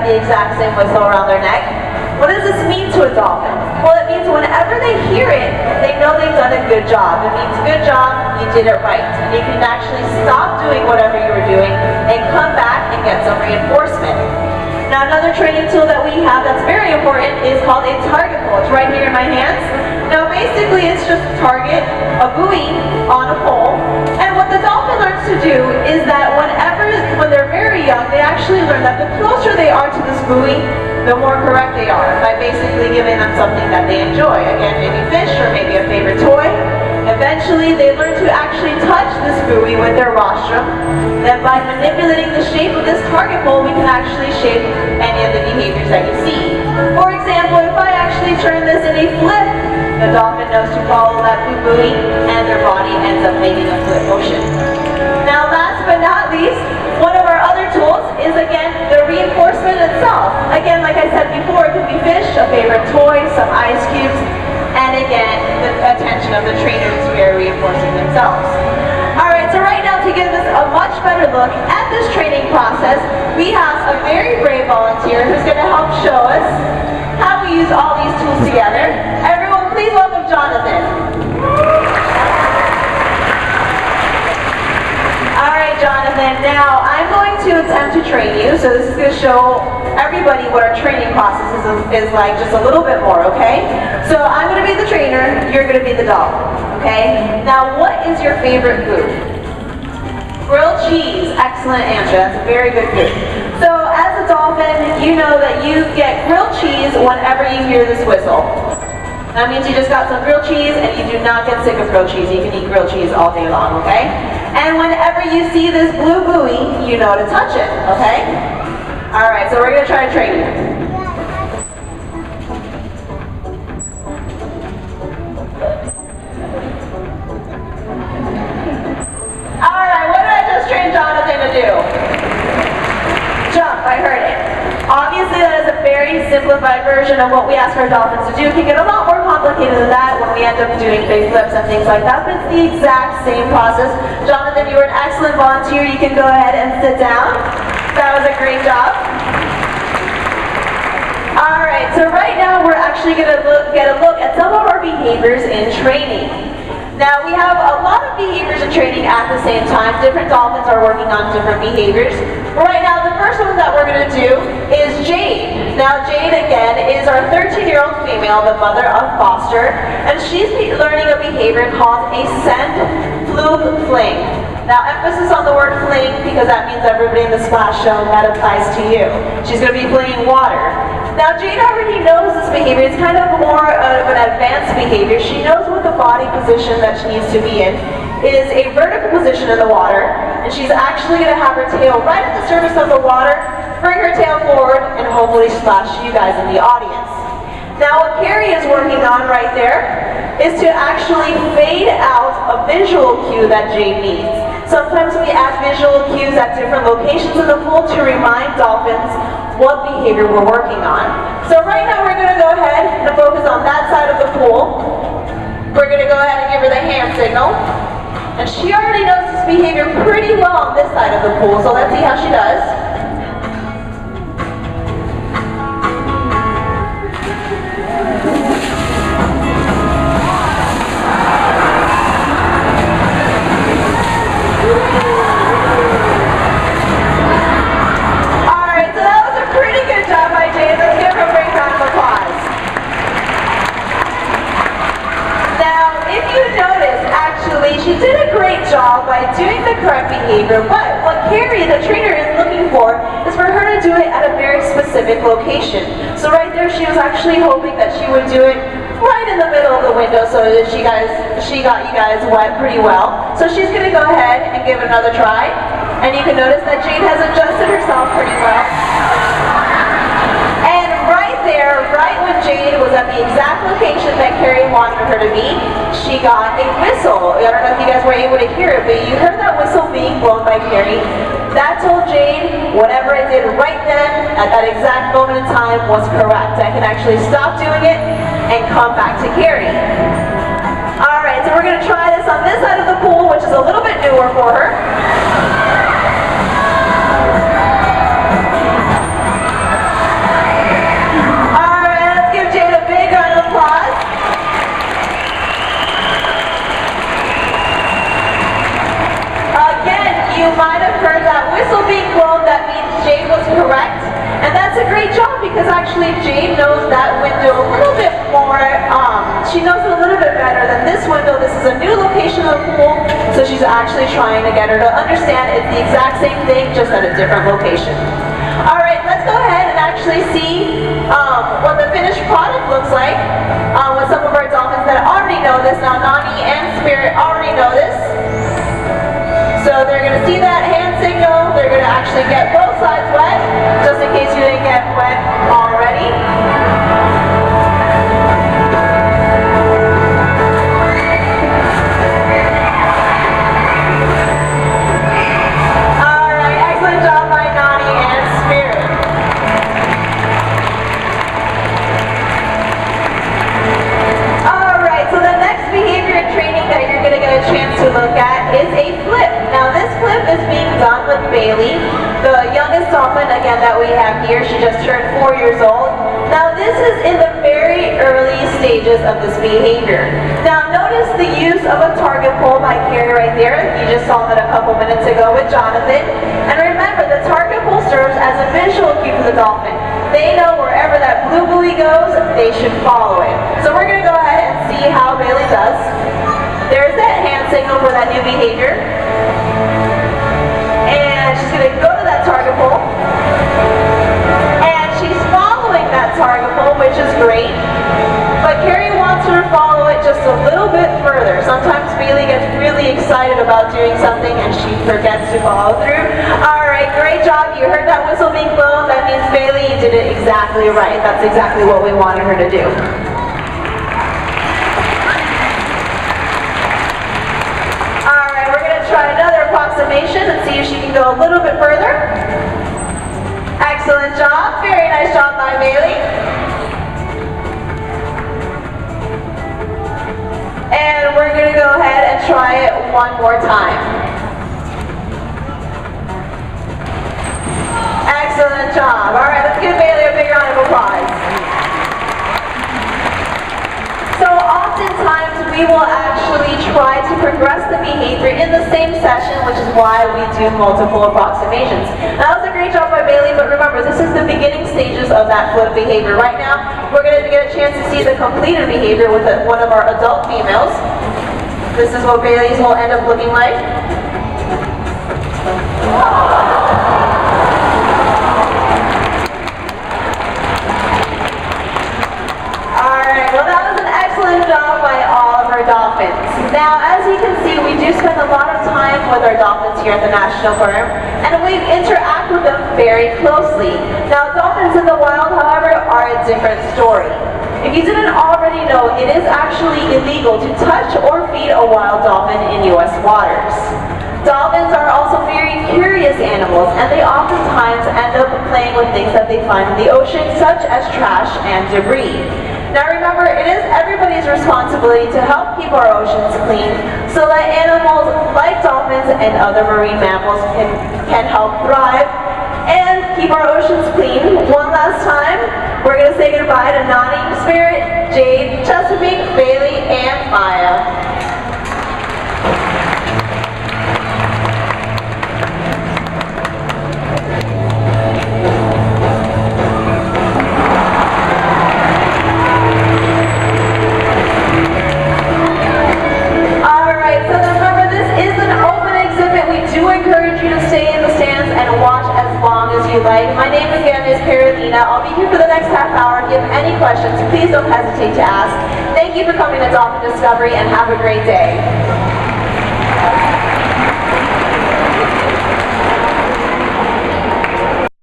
the exact same whistle around their neck. What does this mean to a dolphin? Well, it means whenever they hear it, they know they've done a good job. It means good job, you did it right. And you can actually stop doing whatever you were doing and come back and get some reinforcement. Now, another training tool that we have that's very important is called a target pole. It's right here in my hands. Now, basically, it's just a target, a buoy on a pole. And what the dolphin learns to do is that when they're very young, they actually learn that the closer they are to this buoy, the more correct they are by basically giving them something that they enjoy. Again, maybe fish or maybe a favorite toy. Eventually, they learn to actually touch this buoy with their rostrum. Then by manipulating the shape of this target pole, we can actually shape any of the behaviors that you see. For example, if I actually turn this in a flip, the dolphin knows to follow that buoy and their body ends up making a flip motion. Now, last but not least, one of our other tools is, again, the reinforcement itself. Again, like I said before, it could be fish, a favorite toy, some ice cubes, and again, the attention of the trainers who are reinforcing themselves. Alright, so right now, to give us a much better look at this training process, we have a very brave volunteer who's going to help show us how we use all these tools together. Everyone, please welcome Jonathan. Alright, Jonathan, now I'm going to attempt to train you, so this is going to show everybody what our training process is like just a little bit more, okay? So I'm going to be the trainer, you're going to be the dolphin, okay? Now, what is your favorite food? Grilled cheese. Excellent answer. That's a very good food. So as a dolphin, you know that you get grilled cheese whenever you hear this whistle. That means you just got some grilled cheese and you do not get sick of grilled cheese. You can eat grilled cheese all day long, okay? And whenever you see this blue buoy, you know to touch it, okay? Alright, so we're going to try to train you. Alright, what did I just train Jonathan to do? Jump, I heard it. Obviously, that is a very simplified version of what we ask our dolphins to do. It can get a lot more complicated than that when we end up doing big flips and things like that, but it's the exact same process. Jonathan, you were an excellent volunteer. You can go ahead and sit down. That was a great job. Alright, so right now we're actually going to get a look at some of our behaviors in training. Now, we have a lot of behaviors in training at the same time. Different dolphins are working on different behaviors. Right now, the first one that we're going to do is Jade. Now, Jade, again, is our 13-year-old female, the mother of Foster, and she's learning a behavior called a send, fluke, fling. Now, emphasis on the word fling because that means everybody in the splash zone, that applies to you. She's going to be flinging water. Now, Jade already knows this behavior. It's kind of more of an advanced behavior. She knows what the body position that she needs to be in is a vertical position in the water, and she's actually going to have her tail right at the surface of the water, bring her tail forward, and hopefully splash you guys in the audience. Now, what Carrie is working on right there is to actually fade out a visual cue that Jade needs. Sometimes we add visual cues at different locations in the pool to remind dolphins what behavior we're working on. So right now we're going to go ahead and focus on that side of the pool. We're going to go ahead and give her the hand signal. And she already knows this behavior pretty well on this side of the pool, so let's see how she does. She did a great job by doing the correct behavior, but what Carrie, the trainer, is looking for is for her to do it at a very specific location. So right there, she was actually hoping that she would do it right in the middle of the window so that she got you guys wet pretty well. So she's going to go ahead and give it another try. And you can notice that Jade has adjusted herself pretty well. And right there, right when Jade was at the exact location that Carrie wanted her to be, she got a whistle. I don't know if you guys were able to hear it, but you heard that whistle being blown by Carrie. That told Jade whatever I did right then, at that exact moment in time, was correct. I can actually stop doing it and come back to Carrie. Alright, so we're going to try this on this side of the pool, which is a little bit newer for her. it's a great job because actually Jade knows that window a little bit more. She knows it a little bit better than this window. This is a new location of the pool, so she's actually trying to get her to understand it's the exact same thing, just at a different location. All right, let's go ahead and actually see what the finished product looks like with some of our dolphins that already know this. Now, Nani and Spirit already know this. So they're going to see that hand signal. They're going to actually get both sides wet, just in case you didn't get wet already. All right, excellent job by Nani and Spirit. All right, so the next behavior and training that you're going to get a chance to look at is a flip. Now this flip is being done with Bailey, the youngest dolphin again that we have here. She just turned 4 years old. Now this is in the very early stages of this behavior. Now notice the use of a target pull by Carrie right there. You just saw that a couple minutes ago with Jonathan. And remember, the target pull serves as a visual cue for the dolphin. They know wherever that blue buoy goes, they should follow it. So we're going to go ahead and see how Bailey does. There's that hand signal for that new behavior. And she's going to go to that target pull. And she's following that target pull, which is great. But Carrie wants her to follow it just a little bit further. Sometimes Bailey gets really excited about doing something and she forgets to follow through. All right, great job. You heard that whistle being blown. That means Bailey did it exactly right. That's exactly what we wanted her to do. Try another approximation and see if she can go a little bit further. Excellent job. Very nice job by Bailey. And we're going to go ahead and try it one more time. Excellent job. All right, let's give Bailey a big round of applause. So oftentimes we will actually try to progress the behavior in the same session, which is why we do multiple approximations. Now, that was a great job by Bailey, but remember, this is the beginning stages of that flip behavior. Right now, we're going to get a chance to see the completed behavior with one of our adult females. This is what Bailey's will end up looking like. Job by all of our dolphins. Now, as you can see, we do spend a lot of time with our dolphins here at the National Aquarium, and we interact with them very closely. Now, dolphins in the wild, however, are a different story. If you didn't already know, it is actually illegal to touch or feed a wild dolphin in U.S. waters. Dolphins are also very curious animals, and they oftentimes end up playing with things that they find in the ocean, such as trash and debris. Now remember, it is everybody's responsibility to help keep our oceans clean so that animals like dolphins and other marine mammals can help thrive and keep our oceans clean. One last time, we're going to say goodbye to Nani, Spirit, Jade, Chesapeake, Bailey, and Maya. My name again is Carolina. I'll be here for the next half hour. If you have any questions, please don't hesitate to ask. Thank you for coming to Dolphin Discovery and have a great day.